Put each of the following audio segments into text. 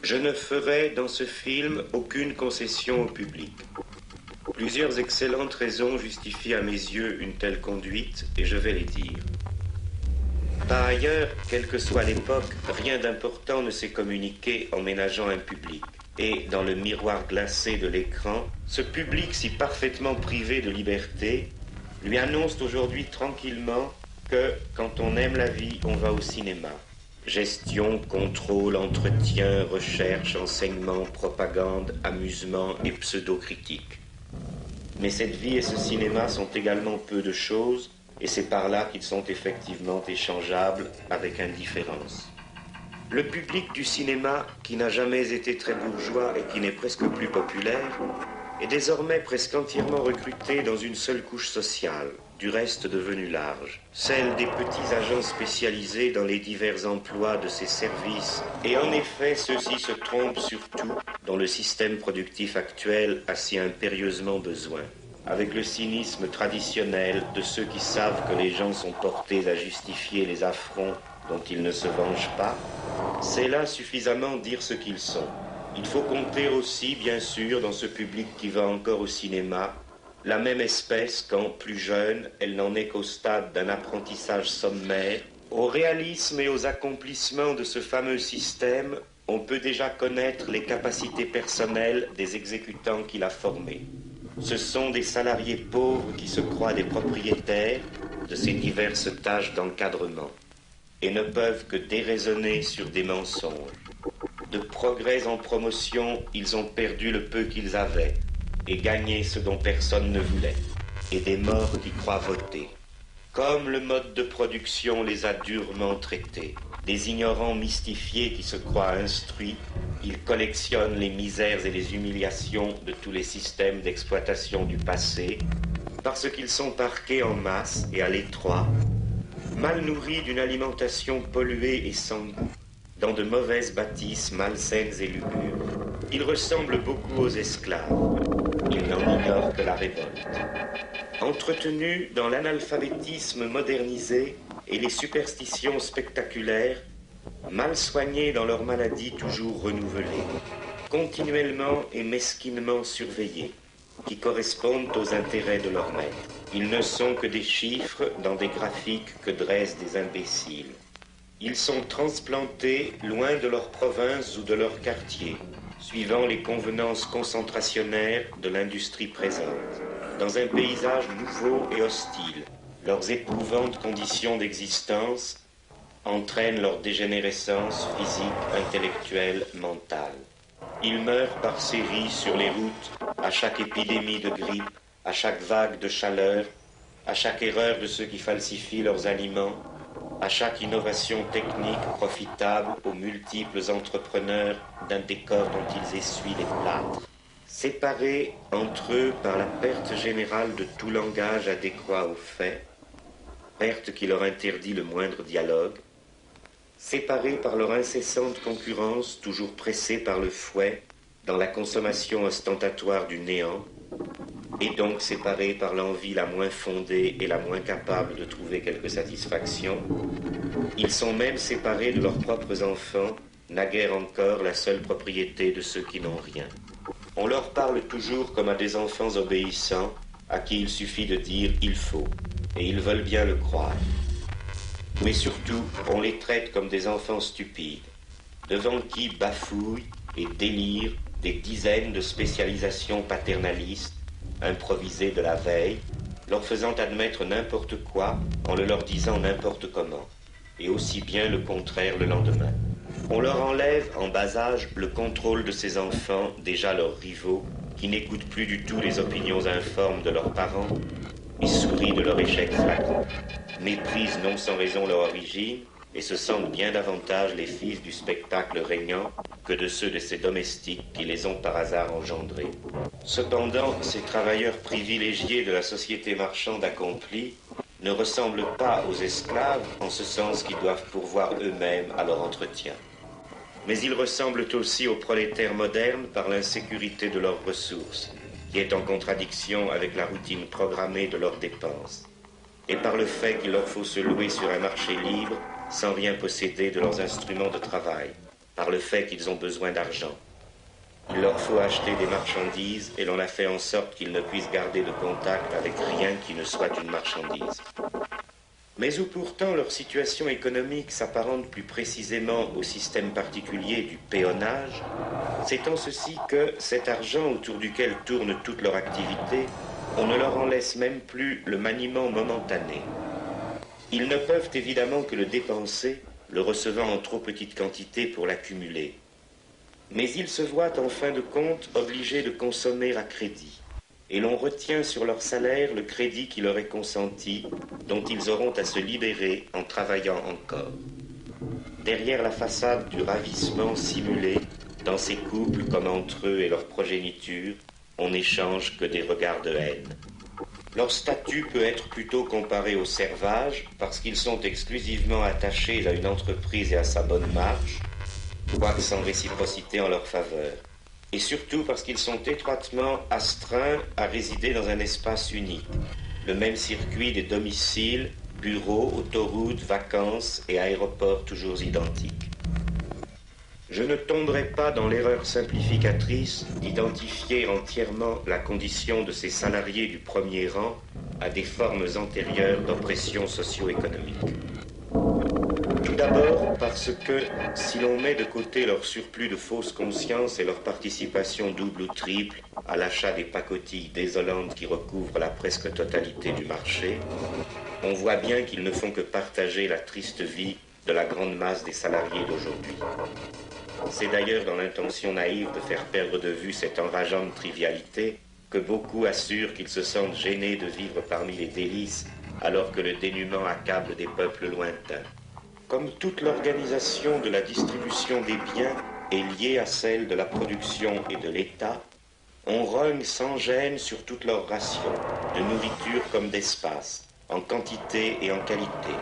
Je ne ferai dans ce film aucune concession au public. Plusieurs excellentes raisons justifient à mes yeux une telle conduite, et je vais les dire. Par ailleurs, quelle que soit l'époque, rien d'important ne s'est communiqué en ménageant un public. Et dans le miroir glacé de l'écran, ce public si parfaitement privé de liberté lui annonce aujourd'hui tranquillement que, quand on aime la vie, on va au cinéma. Gestion, contrôle, entretien, recherche, enseignement, propagande, amusement et pseudo-critique. Mais cette vie et ce cinéma sont également peu de choses, et c'est par là qu'ils sont effectivement échangeables avec indifférence. Le public du cinéma, qui n'a jamais été très bourgeois et qui n'est presque plus populaire, est désormais presque entièrement recruté dans une seule couche sociale, du reste devenue large, celle des petits agents spécialisés dans les divers emplois de ces services. Et en effet, ceux-ci se trompent sur tout dont le système productif actuel a si impérieusement besoin. Avec le cynisme traditionnel de ceux qui savent que les gens sont portés à justifier les affronts dont ils ne se vengent pas, c'est là suffisamment dire ce qu'ils sont. Il faut compter aussi, bien sûr, dans ce public qui va encore au cinéma, la même espèce quand, plus jeune, elle n'en est qu'au stade d'un apprentissage sommaire. Au réalisme et aux accomplissements de ce fameux système, on peut déjà connaître les capacités personnelles des exécutants qu'il a formés. Ce sont des salariés pauvres qui se croient des propriétaires de ces diverses tâches d'encadrement et ne peuvent que déraisonner sur des mensonges. De progrès en promotion, ils ont perdu le peu qu'ils avaient et gagné ce dont personne ne voulait, et des morts qui croient voter. Comme le mode de production les a durement traités, des ignorants mystifiés qui se croient instruits, ils collectionnent les misères et les humiliations de tous les systèmes d'exploitation du passé, parce qu'ils sont parqués en masse et à l'étroit, mal nourris d'une alimentation polluée et sans goût, dans de mauvaises bâtisses malsaines et lugubres. Ils ressemblent beaucoup aux esclaves. Ils n'en ignorent que la révolte. Entretenus dans l'analphabétisme modernisé et les superstitions spectaculaires, mal soignés dans leurs maladies toujours renouvelées, continuellement et mesquinement surveillés, qui correspondent aux intérêts de leur maître. Ils ne sont que des chiffres dans des graphiques que dressent des imbéciles. Ils sont transplantés loin de leur province ou de leur quartier, suivant les convenances concentrationnaires de l'industrie présente, dans un paysage nouveau et hostile. Leurs éprouvantes conditions d'existence entraînent leur dégénérescence physique, intellectuelle, mentale. Ils meurent par séries sur les routes, à chaque épidémie de grippe, à chaque vague de chaleur, à chaque erreur de ceux qui falsifient leurs aliments, à chaque innovation technique profitable aux multiples entrepreneurs d'un décor dont ils essuient les plâtres. Séparés entre eux par la perte générale de tout langage adéquat aux faits, perte qui leur interdit le moindre dialogue, séparés par leur incessante concurrence, toujours pressés par le fouet, dans la consommation ostentatoire du néant, et donc séparés par l'envie la moins fondée et la moins capable de trouver quelque satisfaction, ils sont même séparés de leurs propres enfants, naguère encore la seule propriété de ceux qui n'ont rien. On leur parle toujours comme à des enfants obéissants, à qui il suffit de dire « il faut », et ils veulent bien le croire. Mais surtout, on les traite comme des enfants stupides, devant qui bafouillent et délirent des dizaines de spécialisations paternalistes, improvisées de la veille, leur faisant admettre n'importe quoi en le leur disant n'importe comment, et aussi bien le contraire le lendemain. On leur enlève en bas âge le contrôle de ces enfants, déjà leurs rivaux, qui n'écoutent plus du tout les opinions informes de leurs parents et sourient de leur échec flagrant, méprisent non sans raison leur origine et se sentent bien davantage les fils du spectacle régnant que de ceux de ces domestiques qui les ont par hasard engendrés. Cependant, ces travailleurs privilégiés de la société marchande accomplie ne ressemblent pas aux esclaves en ce sens qu'ils doivent pourvoir eux-mêmes à leur entretien. Mais ils ressemblent aussi aux prolétaires modernes par l'insécurité de leurs ressources, qui est en contradiction avec la routine programmée de leurs dépenses, et par le fait qu'il leur faut se louer sur un marché libre sans rien posséder de leurs instruments de travail. par le fait qu'ils ont besoin d'argent. Il leur faut acheter des marchandises et l'on a fait en sorte qu'ils ne puissent garder de contact avec rien qui ne soit une marchandise. Mais où pourtant leur situation économique s'apparente plus précisément au système particulier du péonnage, c'est en ceci que cet argent autour duquel tourne toute leur activité, on ne leur en laisse même plus le maniement momentané. Ils ne peuvent évidemment que le dépenser, le recevant en trop petite quantité pour l'accumuler. Mais ils se voient en fin de compte obligés de consommer à crédit. Et l'on retient sur leur salaire le crédit qui leur est consenti, dont ils auront à se libérer en travaillant encore. Derrière la façade du ravissement simulé, dans ces couples comme entre eux et leur progéniture, on n'échange que des regards de haine. Leur statut peut être plutôt comparé aux servages, parce qu'ils sont exclusivement attachés à une entreprise et à sa bonne marche, quoique sans réciprocité en leur faveur. Et surtout parce qu'ils sont étroitement astreints à résider dans un espace unique, le même circuit des domiciles, bureaux, autoroutes, vacances et aéroports toujours identiques. Je ne tomberai pas dans l'erreur simplificatrice d'identifier entièrement la condition de ces salariés du premier rang à des formes antérieures d'oppression socio-économique. Tout d'abord parce que, si l'on met de côté leur surplus de fausse conscience et leur participation double ou triple à l'achat des pacotilles désolantes qui recouvrent la presque totalité du marché, on voit bien qu'ils ne font que partager la triste vie de la grande masse des salariés d'aujourd'hui. C'est d'ailleurs dans l'intention naïve de faire perdre de vue cette enrageante trivialité que beaucoup assurent qu'ils se sentent gênés de vivre parmi les délices alors que le dénuement accable des peuples lointains. Comme toute l'organisation de la distribution des biens est liée à celle de la production et de l'État, on rogne sans gêne sur toutes leurs rations, de nourriture comme d'espace, en quantité et en qualité.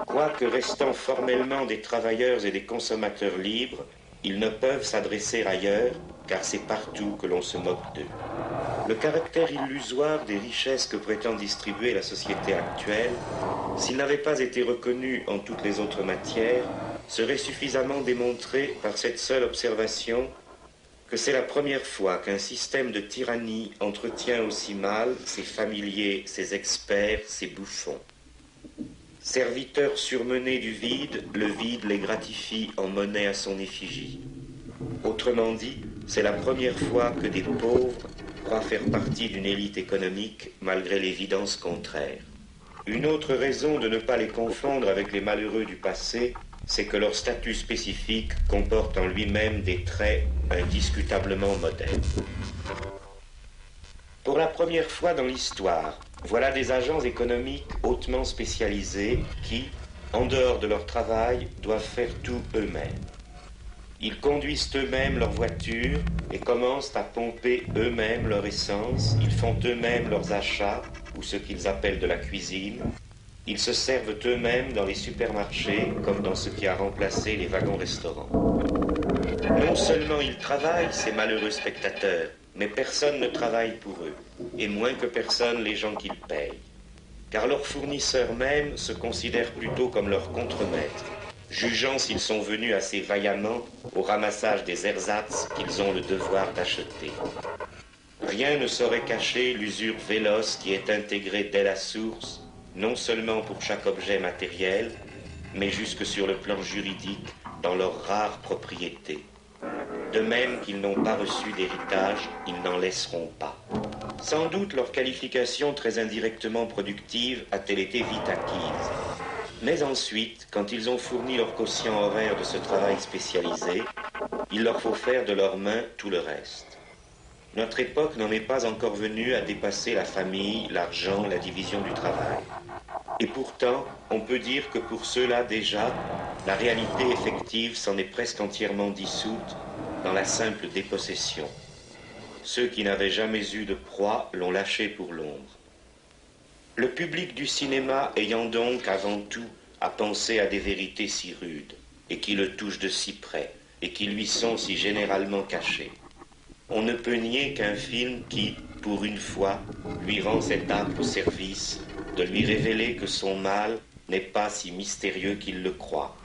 Quoique restant formellement des travailleurs et des consommateurs libres, ils ne peuvent s'adresser ailleurs, car c'est partout que l'on se moque d'eux. Le caractère illusoire des richesses que prétend distribuer la société actuelle, s'il n'avait pas été reconnu en toutes les autres matières, serait suffisamment démontré par cette seule observation que c'est la première fois qu'un système de tyrannie entretient aussi mal ses familiers, ses experts, ses bouffons. Serviteurs surmenés du vide, le vide les gratifie en monnaie à son effigie. Autrement dit, c'est la première fois que des pauvres croient faire partie d'une élite économique malgré l'évidence contraire. Une autre raison de ne pas les confondre avec les malheureux du passé, c'est que leur statut spécifique comporte en lui-même des traits indiscutablement modernes. Pour la première fois dans l'histoire, voilà des agents économiques hautement spécialisés qui, en dehors de leur travail, doivent faire tout eux-mêmes. Ils conduisent eux-mêmes leur voiture et commencent à pomper eux-mêmes leur essence, ils font eux-mêmes leurs achats, ou ce qu'ils appellent de la cuisine. Ils se servent eux-mêmes dans les supermarchés, comme dans ce qui a remplacé les wagons-restaurants. Non seulement ils travaillent, ces malheureux spectateurs, mais personne ne travaille pour eux, et moins que personne les gens qu'ils payent. Car leurs fournisseurs même se considèrent plutôt comme leurs contremaîtres, jugeant s'ils sont venus assez vaillamment au ramassage des ersatz qu'ils ont le devoir d'acheter. Rien ne saurait cacher l'usure véloce qui est intégrée dès la source, non seulement pour chaque objet matériel, mais jusque sur le plan juridique, dans leurs rares propriétés. De même qu'ils n'ont pas reçu d'héritage, ils n'en laisseront pas. Sans doute leur qualification très indirectement productive a-t-elle été vite acquise. Mais ensuite, quand ils ont fourni leur quotient horaire de ce travail spécialisé, il leur faut faire de leurs mains tout le reste. Notre époque n'en est pas encore venue à dépasser la famille, l'argent, la division du travail. Et pourtant, on peut dire que pour ceux-là déjà, la réalité effective s'en est presque entièrement dissoute dans la simple dépossession. Ceux qui n'avaient jamais eu de proie l'ont lâché pour l'ombre. Le public du cinéma ayant donc avant tout à penser à des vérités si rudes, et qui le touchent de si près, et qui lui sont si généralement cachées, on ne peut nier qu'un film qui, pour une fois, lui rend cet âpre service de lui révéler que son mal n'est pas si mystérieux qu'il le croit.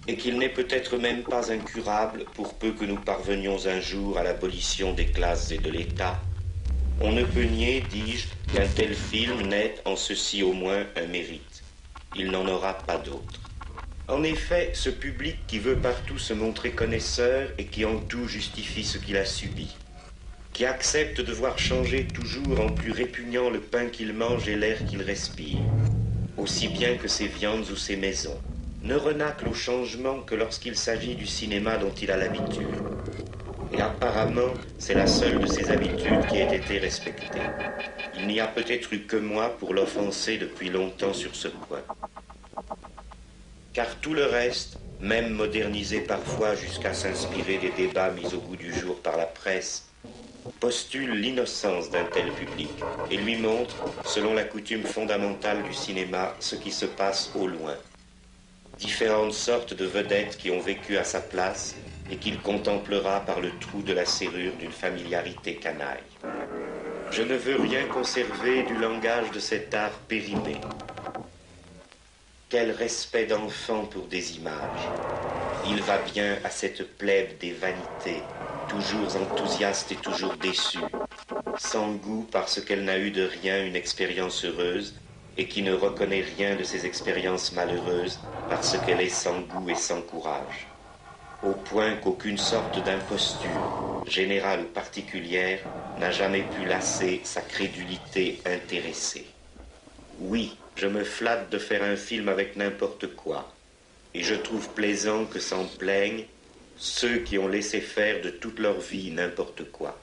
et qu'il n'est peut-être même pas incurable pour peu que nous parvenions un jour à l'abolition des classes et de l'État, on ne peut nier, dis-je, qu'un tel film n'ait en ceci au moins un mérite. Il n'en aura pas d'autre. En effet, ce public qui veut partout se montrer connaisseur et qui en tout justifie ce qu'il a subi, qui accepte de voir changer toujours en plus répugnant le pain qu'il mange et l'air qu'il respire, aussi bien que ses viandes ou ses maisons, ne renacle au changement que lorsqu'il s'agit du cinéma dont il a l'habitude. Et apparemment, c'est la seule de ses habitudes qui ait été respectée. Il n'y a peut-être eu que moi pour l'offenser depuis longtemps sur ce point. Car tout le reste, même modernisé parfois jusqu'à s'inspirer des débats mis au goût du jour par la presse, postule l'innocence d'un tel public et lui montre, selon la coutume fondamentale du cinéma, ce qui se passe au loin. Différentes sortes de vedettes qui ont vécu à sa place et qu'il contemplera par le trou de la serrure d'une familiarité canaille. Je ne veux rien conserver du langage de cet art périmé. Quel respect d'enfant pour des images. Il va bien à cette plèbe des vanités, toujours enthousiaste et toujours déçue, sans goût parce qu'elle n'a eu de rien une expérience heureuse et qui ne reconnaît rien de ses expériences malheureuses parce qu'elle est sans goût et sans courage. Au point qu'aucune sorte d'imposture, générale ou particulière, n'a jamais pu lasser sa crédulité intéressée. Oui, je me flatte de faire un film avec n'importe quoi, et je trouve plaisant que s'en plaignent ceux qui ont laissé faire de toute leur vie n'importe quoi.